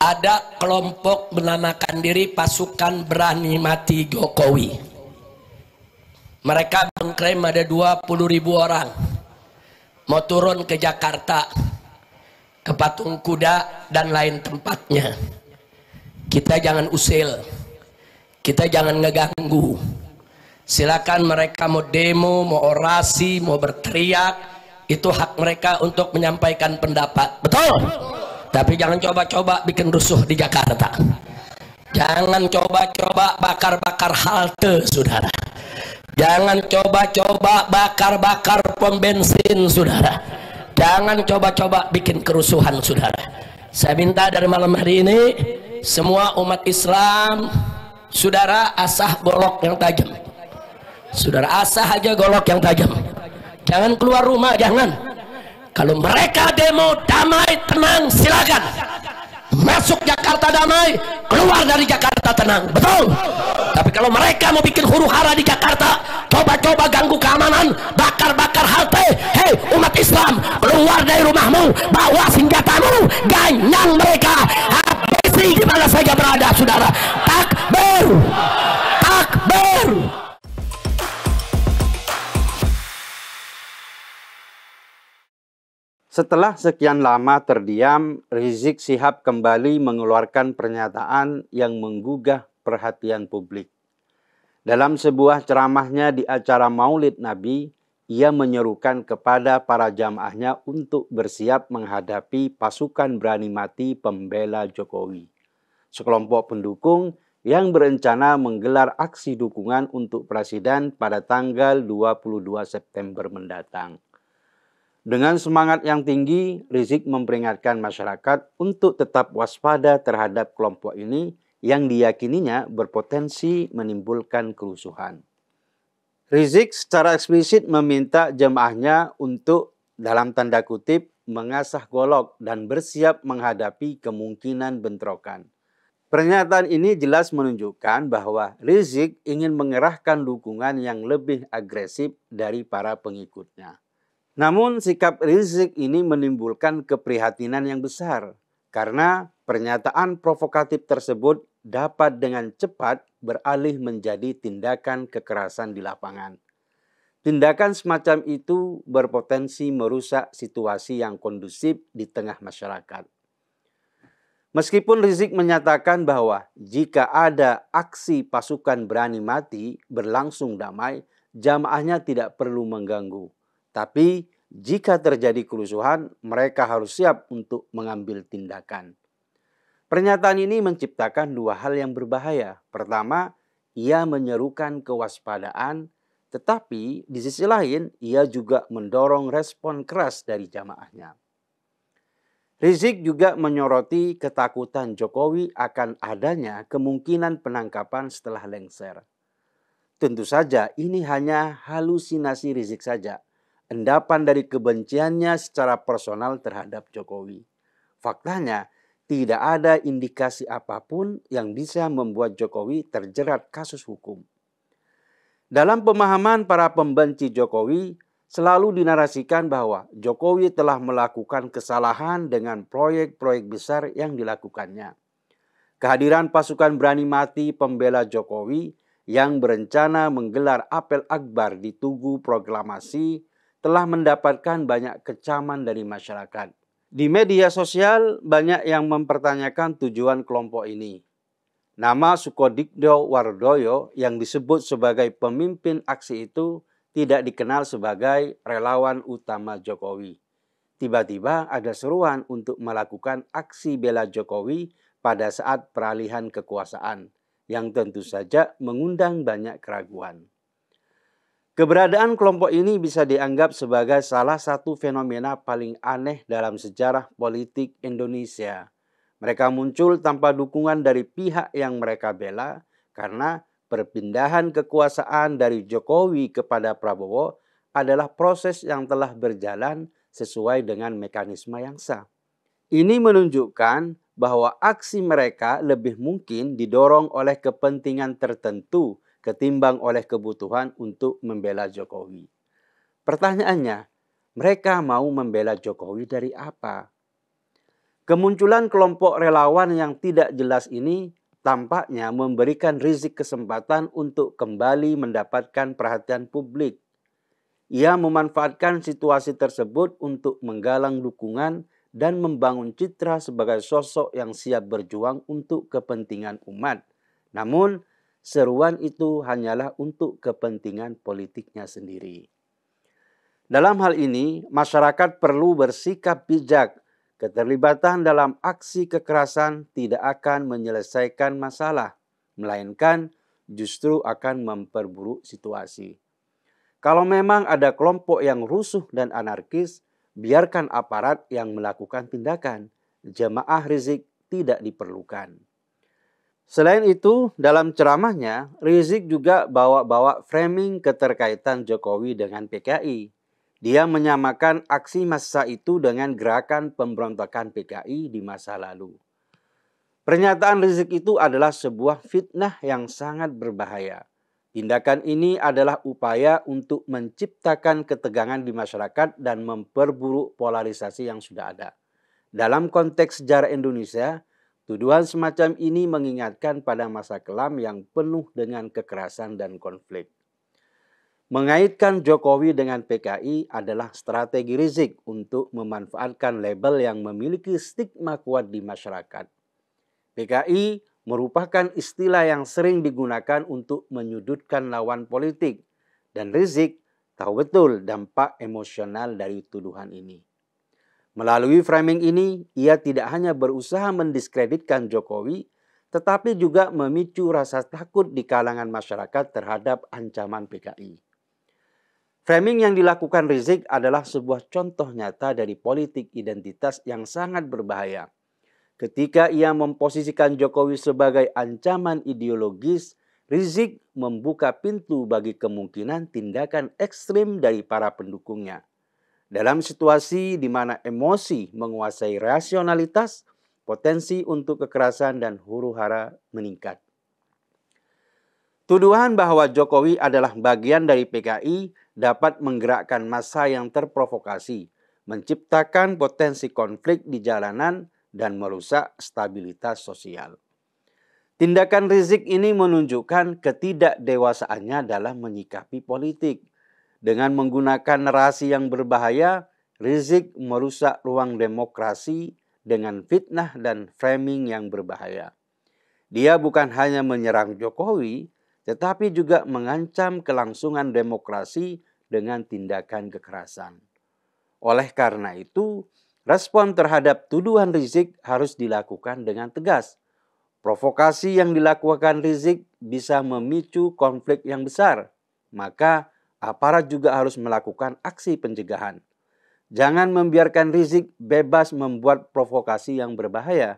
ada kelompok menamakan diri pasukan berani mati Jokowi. Mereka mengklaim ada 20.000 orang mau turun ke Jakarta, ke Patung Kuda dan lain tempatnya. Kita jangan usil, kita jangan ngeganggu. Silakan mereka mau demo, mau orasi, mau berteriak, itu hak mereka untuk menyampaikan pendapat, betul? Tapi jangan coba-coba bikin rusuh di Jakarta. Jangan coba-coba bakar-bakar halte, saudara. Jangan coba-coba bakar-bakar pom bensin, saudara. Jangan coba-coba bikin kerusuhan, saudara. Saya minta dari malam hari ini semua umat Islam, saudara, asah golok yang tajam. Saudara, asah aja golok yang tajam. Jangan keluar rumah, jangan. Kalau mereka demo damai tenang, silakan. Masuk Jakarta damai, keluar dari Jakarta tenang, betul? Tapi kalau mereka mau bikin huru hara di Jakarta, coba-coba ganggu keamanan, bakar-bakar halte, hei umat Islam, keluar dari rumahmu, bawa senjatamu, ganyang mereka, habisi di mana saja berada, saudara. Takbir, takbir. Setelah sekian lama terdiam, Rizik Syihab kembali mengeluarkan pernyataan yang menggugah perhatian publik. Dalam sebuah ceramahnya di acara Maulid Nabi, ia menyerukan kepada para jamaahnya untuk bersiap menghadapi pasukan berani mati pembela Jokowi. Sekelompok pendukung yang berencana menggelar aksi dukungan untuk Presiden pada tanggal 22 September mendatang. Dengan semangat yang tinggi, Rizik memperingatkan masyarakat untuk tetap waspada terhadap kelompok ini yang diyakininya berpotensi menimbulkan kerusuhan. Rizik secara eksplisit meminta jemaahnya untuk, dalam tanda kutip, mengasah golok dan bersiap menghadapi kemungkinan bentrokan. Pernyataan ini jelas menunjukkan bahwa Rizik ingin mengerahkan dukungan yang lebih agresif dari para pengikutnya. Namun sikap Rizik ini menimbulkan keprihatinan yang besar karena pernyataan provokatif tersebut dapat dengan cepat beralih menjadi tindakan kekerasan di lapangan. Tindakan semacam itu berpotensi merusak situasi yang kondusif di tengah masyarakat. Meskipun Rizik menyatakan bahwa jika ada aksi pasukan berani mati berlangsung damai, jamaahnya tidak perlu mengganggu. Tapi jika terjadi kerusuhan, mereka harus siap untuk mengambil tindakan. Pernyataan ini menciptakan dua hal yang berbahaya. Pertama, ia menyerukan kewaspadaan, tetapi di sisi lain ia juga mendorong respon keras dari jamaahnya. Rizik juga menyoroti ketakutan Jokowi akan adanya kemungkinan penangkapan setelah lengser. Tentu saja ini hanya halusinasi Rizik saja. Endapan dari kebenciannya secara personal terhadap Jokowi. Faktanya, tidak ada indikasi apapun yang bisa membuat Jokowi terjerat kasus hukum. Dalam pemahaman para pembenci Jokowi, selalu dinarasikan bahwa Jokowi telah melakukan kesalahan dengan proyek-proyek besar yang dilakukannya. Kehadiran pasukan berani mati pembela Jokowi yang berencana menggelar apel akbar di Tugu Proklamasi telah mendapatkan banyak kecaman dari masyarakat. Di media sosial banyak yang mempertanyakan tujuan kelompok ini. Nama Sukodikdo Wardoyo yang disebut sebagai pemimpin aksi itu tidak dikenal sebagai relawan utama Jokowi. Tiba-tiba ada seruan untuk melakukan aksi bela Jokowi pada saat peralihan kekuasaan, yang tentu saja mengundang banyak keraguan. Keberadaan kelompok ini bisa dianggap sebagai salah satu fenomena paling aneh dalam sejarah politik Indonesia. Mereka muncul tanpa dukungan dari pihak yang mereka bela karena perpindahan kekuasaan dari Jokowi kepada Prabowo adalah proses yang telah berjalan sesuai dengan mekanisme yang sah. Ini menunjukkan bahwa aksi mereka lebih mungkin didorong oleh kepentingan tertentu ketimbang oleh kebutuhan untuk membela Jokowi. Pertanyaannya, mereka mau membela Jokowi dari apa? Kemunculan kelompok relawan yang tidak jelas ini tampaknya memberikan Rizik kesempatan untuk kembali mendapatkan perhatian publik. Ia memanfaatkan situasi tersebut untuk menggalang dukungan dan membangun citra sebagai sosok yang siap berjuang untuk kepentingan umat. Namun, seruan itu hanyalah untuk kepentingan politiknya sendiri. Dalam hal ini, masyarakat perlu bersikap bijak. Keterlibatan dalam aksi kekerasan tidak akan menyelesaikan masalah, melainkan justru akan memperburuk situasi. Kalau memang ada kelompok yang rusuh dan anarkis, biarkan aparat yang melakukan tindakan. Jemaah Rizik tidak diperlukan. Selain itu, dalam ceramahnya, Rizik juga bawa-bawa framing keterkaitan Jokowi dengan PKI. Dia menyamakan aksi massa itu dengan gerakan pemberontakan PKI di masa lalu. Pernyataan Rizik itu adalah sebuah fitnah yang sangat berbahaya. Tindakan ini adalah upaya untuk menciptakan ketegangan di masyarakat dan memperburuk polarisasi yang sudah ada. Dalam konteks sejarah Indonesia, tuduhan semacam ini mengingatkan pada masa kelam yang penuh dengan kekerasan dan konflik. Mengaitkan Jokowi dengan PKI adalah strategi Rizik untuk memanfaatkan label yang memiliki stigma kuat di masyarakat. PKI merupakan istilah yang sering digunakan untuk menyudutkan lawan politik, dan Rizik tahu betul dampak emosional dari tuduhan ini. Melalui framing ini, ia tidak hanya berusaha mendiskreditkan Jokowi, tetapi juga memicu rasa takut di kalangan masyarakat terhadap ancaman PKI. Framing yang dilakukan Rizik adalah sebuah contoh nyata dari politik identitas yang sangat berbahaya. Ketika ia memposisikan Jokowi sebagai ancaman ideologis, Rizik membuka pintu bagi kemungkinan tindakan ekstrim dari para pendukungnya. Dalam situasi di mana emosi menguasai rasionalitas, potensi untuk kekerasan dan huru-hara meningkat. Tuduhan bahwa Jokowi adalah bagian dari PKI dapat menggerakkan massa yang terprovokasi, menciptakan potensi konflik di jalanan, dan merusak stabilitas sosial. Tindakan Rizik ini menunjukkan ketidakdewasaannya dalam menyikapi politik. Dengan menggunakan narasi yang berbahaya, Rizik merusak ruang demokrasi dengan fitnah dan framing yang berbahaya. Dia bukan hanya menyerang Jokowi, tetapi juga mengancam kelangsungan demokrasi dengan tindakan kekerasan. Oleh karena itu, respon terhadap tuduhan Rizik harus dilakukan dengan tegas. Provokasi yang dilakukan Rizik bisa memicu konflik yang besar, maka aparat juga harus melakukan aksi pencegahan. Jangan membiarkan Rizik bebas membuat provokasi yang berbahaya.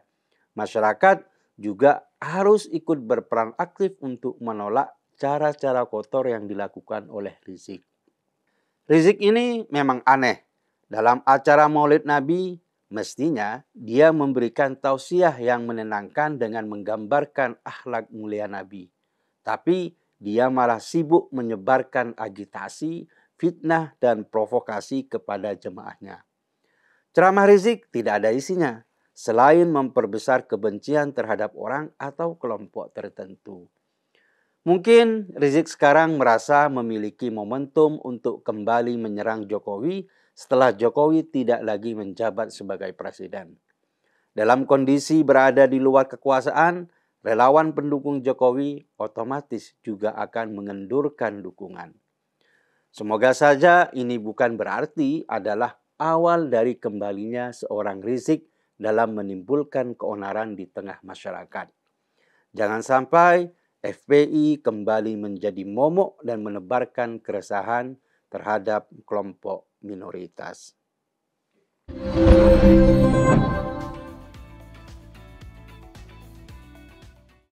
Masyarakat juga harus ikut berperan aktif untuk menolak cara-cara kotor yang dilakukan oleh Rizik. Rizik ini memang aneh. Dalam acara Maulid Nabi, mestinya dia memberikan tausiah yang menenangkan dengan menggambarkan akhlak mulia Nabi. Tapi dia malah sibuk menyebarkan agitasi, fitnah, dan provokasi kepada jemaahnya. Ceramah Rizik tidak ada isinya, selain memperbesar kebencian terhadap orang atau kelompok tertentu. Mungkin Rizik sekarang merasa memiliki momentum untuk kembali menyerang Jokowi setelah Jokowi tidak lagi menjabat sebagai presiden. Dalam kondisi berada di luar kekuasaan, relawan pendukung Jokowi otomatis juga akan mengendurkan dukungan. Semoga saja ini bukan berarti adalah awal dari kembalinya seorang Rizik dalam menimbulkan keonaran di tengah masyarakat. Jangan sampai FPI kembali menjadi momok dan menebarkan keresahan terhadap kelompok minoritas.